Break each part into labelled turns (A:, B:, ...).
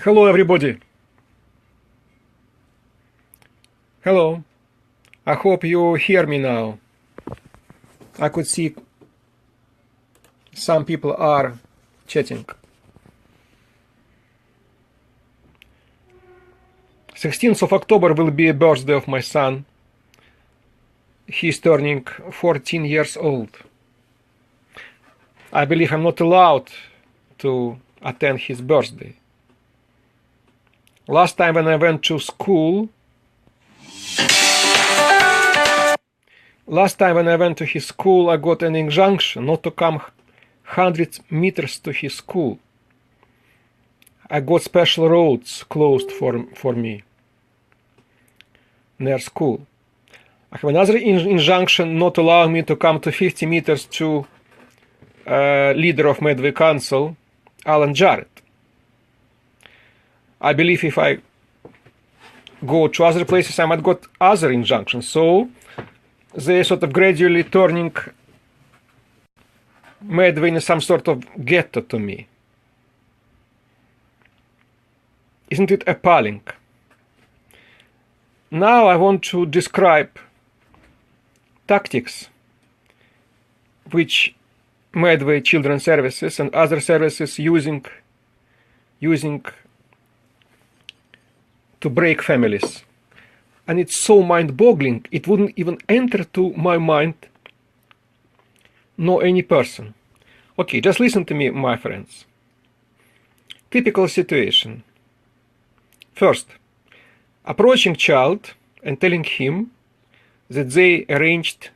A: Hello, everybody. Hello. I hope you hear me now. I could see some people are chatting. 16th of October will be a birthday of my son. He's turning 14 years old. I believe I'm not allowed to attend his birthday. Last time when I went to school, his school, I got an injunction not to come 100 meters to his school. I got special roads closed for me near school. I have another injunction not allowing me to come to 50 meters to leader of Medway Council, Alan Jarrett. I believe if I go to other places, I might got other injunctions. So they sort of gradually turning Medway in some sort of ghetto to me. Isn't it appalling? Now I want to describe tactics which Medway Children's Services and other services using to break families. And it's so mind-boggling, it wouldn't even enter to my mind, no any person. Okay, just listen to me, my friends. Typical situation. First, approaching child and telling him that they arranged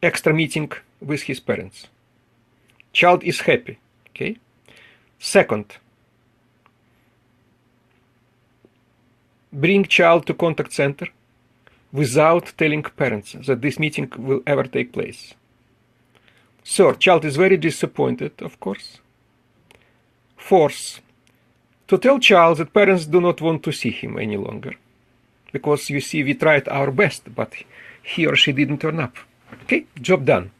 A: extra meeting with his parents. Child is happy, okay? Second, bring child to contact center without telling parents that this meeting will ever take place. Third, child is very disappointed, of course. Fourth, to tell child that parents do not want to see him any longer. Because you see, we tried our best, but he or she didn't turn up. Okay, job done.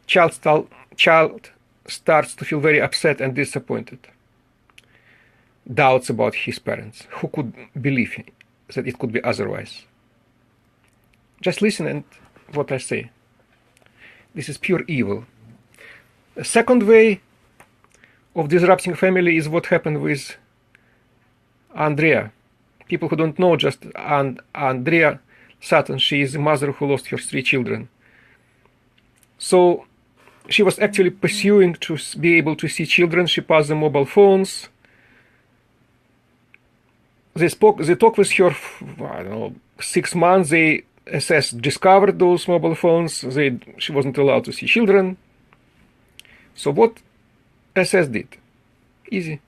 A: Child starts to feel very upset and disappointed. Doubts about his parents. Who could believe that it could be otherwise? Just listen and what I say. This is pure evil. The second way of disrupting family is what happened with Andrea. People who don't know, just Andrea Sutton, she is a mother who lost her 3 children. So she was actually pursuing to be able to see children. She passed the mobile phones. They talked with her, I don't know, 6 months. They discovered those mobile phones. She wasn't allowed to see children. So what SS did? Easy.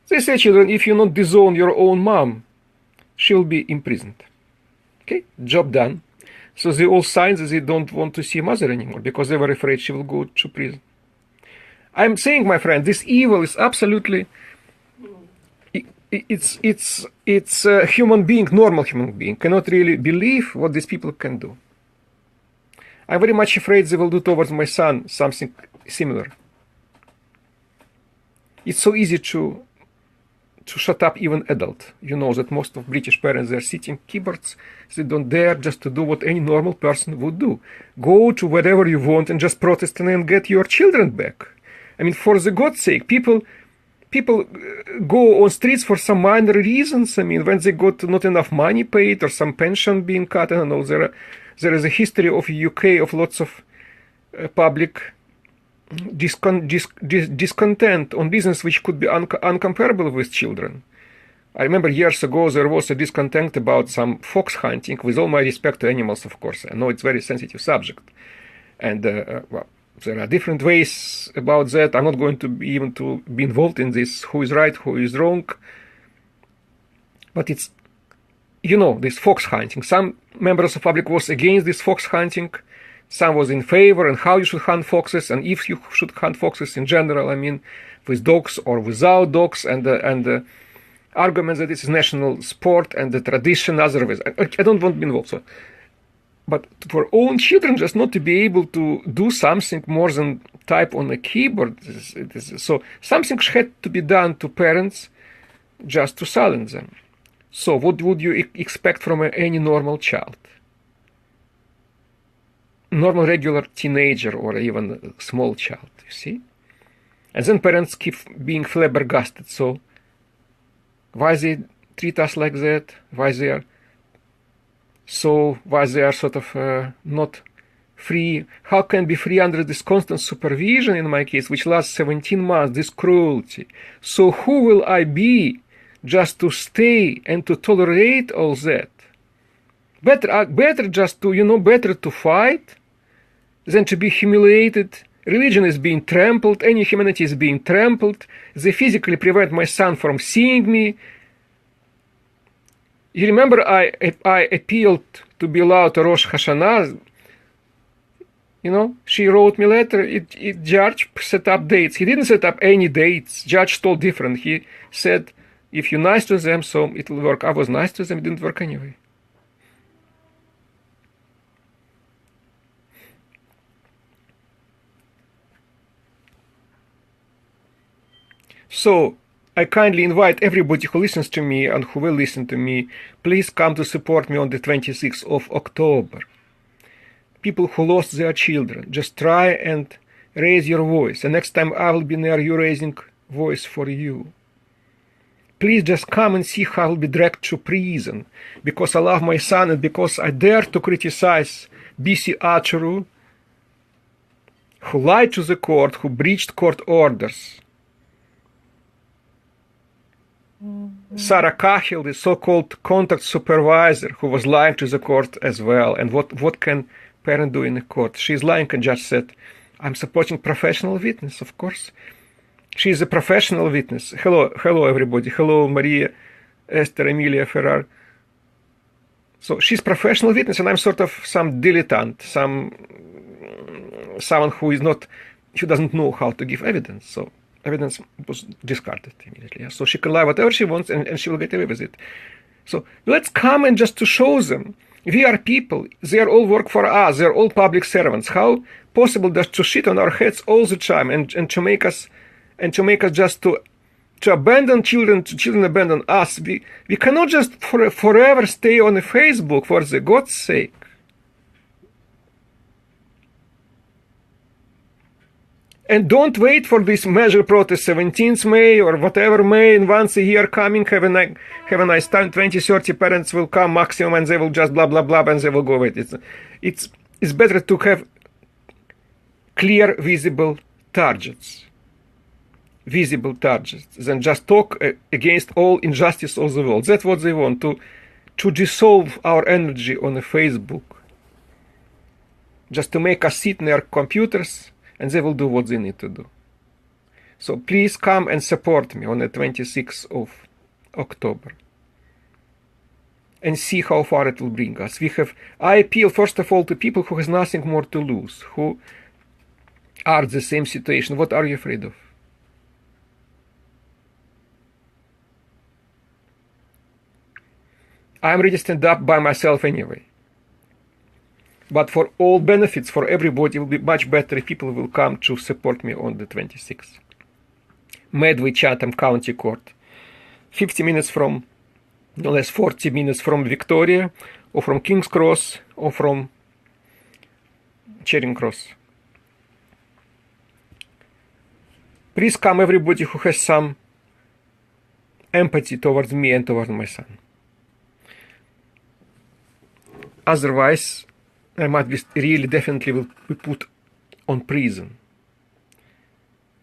A: They say, children, if you not disown your own mom, she'll be imprisoned. Okay, job done. So they all signed that they don't want to see mother anymore because they were afraid she will go to prison. I'm saying, my friend, this evil is absolutely, it's a human being, normal human being, cannot really believe what these people can do. I'm very much afraid they will do towards my son something similar. It's so easy to shut up even adult. You know that most of British parents, they're sitting keyboards. They don't dare just to do what any normal person would do. Go to wherever you want and just protest and get your children back. I mean, for the God's sake, people go on streets for some minor reasons. I mean, when they got not enough money paid or some pension being cut. I don't know. There is a history of UK of lots of public discontent on business which could be uncomparable with children. I remember years ago there was a discontent about some fox hunting, with all my respect to animals, of course. I know it's a very sensitive subject. And, well, there are different ways about that. I'm not going to be even to be involved in this, who is right, who is wrong. But it's, you know, this fox hunting. Some members of the public was against this fox hunting. Some was in favor, and how you should hunt foxes, and if you should hunt foxes in general, I mean, with dogs or without dogs, and the argument that this is national sport and the tradition, other ways. I don't want to be involved. So But for own children, just not to be able to do something more than type on a keyboard. So something had to be done to parents just to silence them. So what would you expect from any normal child? Normal, regular teenager or even a small child, you see? And then parents keep being flabbergasted. So why they treat us like that? Why they are sort of not free? How can be free under this constant supervision, in my case, which lasts 17 months, this cruelty? So who will I be just to stay and to tolerate all that? Better just to, better to fight than to be humiliated. Religion is being trampled, any humanity is being trampled. They physically prevent my son from seeing me. You remember I appealed to be allowed to Rosh Hashanah. She wrote me a letter. Judge set up dates. He didn't set up any dates. Judge told different. He said, if you're nice to them, so it will work. I was nice to them. It didn't work anyway. So I kindly invite everybody who listens to me and who will listen to me, please come to support me on the 26th of October. People who lost their children, just try and raise your voice. And next time I will be near you raising voice for you. Please just come and see how I will be dragged to prison because I love my son and because I dare to criticize B.C. Acheru, who lied to the court, who breached court orders. Sarah Cahill, the so-called contact supervisor, who was lying to the court as well. And what can parent do in the court? She's lying, and judge said, I'm supporting professional witness, of course. She is a professional witness. Hello everybody. Hello Maria, Esther, Emilia, Ferrar. So she's professional witness, and I'm sort of some dilettante, someone who doesn't know how to give evidence. So evidence was discarded immediately. So she can lie whatever she wants and she will get away with it. So let's come and just to show them we are people. They are all work for us. They are all public servants. How possible just to shit on our heads all the time and to make us just to abandon children, children abandon us. We cannot just forever stay on the Facebook for the God's sake. And don't wait for this major protest, 17th May or whatever May, and once a year coming, have a nice time, 20, 30 parents will come maximum and they will just blah, blah, blah, and they will go with it. It's better to have clear, visible targets than just talk against all injustice of the world. That's what they want, to dissolve our energy on the Facebook, just to make us sit near computers, and they will do what they need to do. So please come and support me on the 26th of October and see how far it will bring us. I appeal first of all to people who has nothing more to lose, who are the same situation. What are you afraid of? I'm ready to stand up by myself anyway. But for all benefits, for everybody, it will be much better if people will come to support me on the 26th. Medway, Chatham County Court. 50 minutes from, no less 40 minutes from Victoria, or from King's Cross, or from Charing Cross. Please come, everybody who has some empathy towards me and towards my son. Otherwise, I might be really definitely will be put on prison,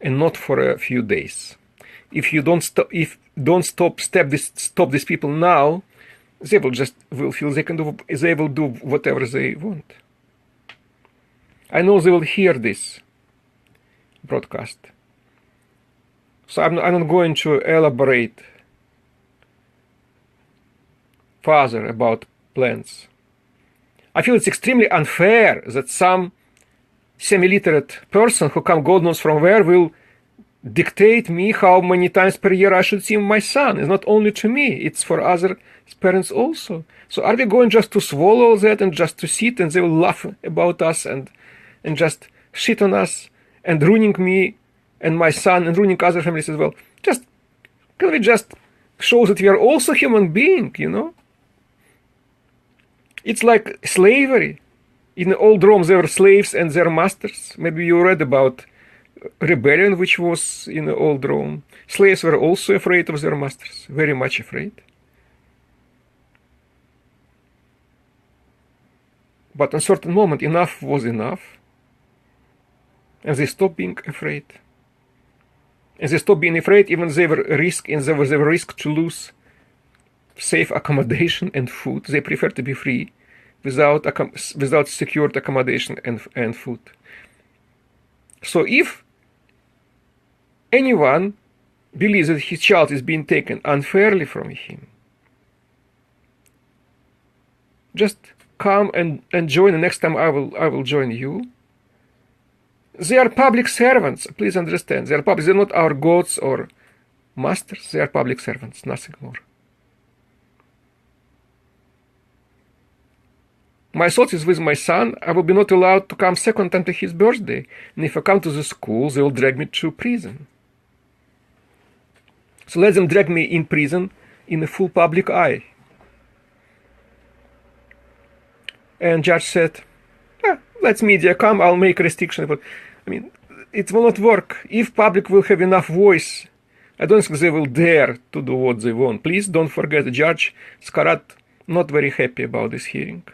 A: and not for a few days. If you don't stop, stop these people now, they will feel they will do whatever they want. I know they will hear this broadcast, so I'm not going to elaborate further about plans. I feel it's extremely unfair that some semi-literate person who come God knows from where will dictate me how many times per year I should see my son. It's not only to me, it's for other parents also. So are we going just to swallow that and just to sit and they will laugh about us and just shit on us and ruining me and my son and ruining other families as well? Just, can we just show that we are also human beings, you know? It's like slavery. In old Rome, there were slaves and their masters. Maybe you read about rebellion, which was in old Rome. Slaves were also afraid of their masters, very much afraid. But at a certain moment, enough was enough. And they stopped being afraid. And they stopped being afraid, even they were risk to lose safe accommodation and food. They prefer to be free without secured accommodation and food. So if anyone believes that his child is being taken unfairly from him, just come and join. The next time I will join you. They are public servants. Please understand. They are public. They're not our gods or masters. They are public servants, nothing more. My thought is with my son, I will be not allowed to come second time to his birthday. And if I come to the school, they will drag me to prison. So let them drag me in prison in the full public eye. And judge said, let media come, I'll make a restriction. But I mean, it will not work. If public will have enough voice, I don't think they will dare to do what they want. Please don't forget, Judge Skarat not very happy about this hearing.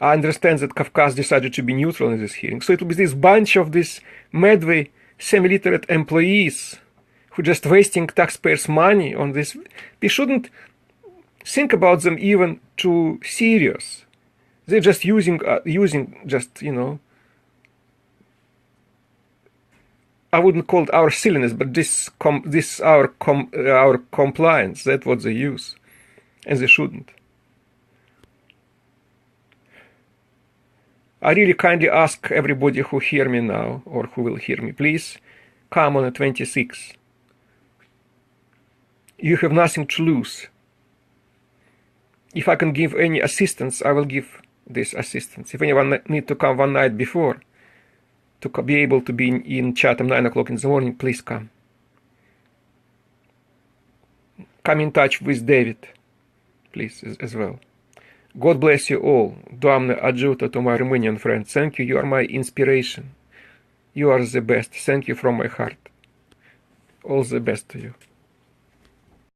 A: I understand that Kafkas decided to be neutral in this hearing. So it will be this bunch of these Medway semi-literate employees who just wasting taxpayers' money on this. We shouldn't think about them even too serious. They're just using just, you know, I wouldn't call it our silliness, but our compliance. That's what they use, and they shouldn't. I really kindly ask everybody who hear me now, or who will hear me, please come on the 26th. You have nothing to lose. If I can give any assistance, I will give this assistance. If anyone need to come one night before to be able to be in Chatham 9 o'clock in the morning, please come. Come in touch with David, please, as well. God bless you all. Doamne ajută to my Romanian friends. Thank you. You are my inspiration. You are the best. Thank you from my heart. All the best to you.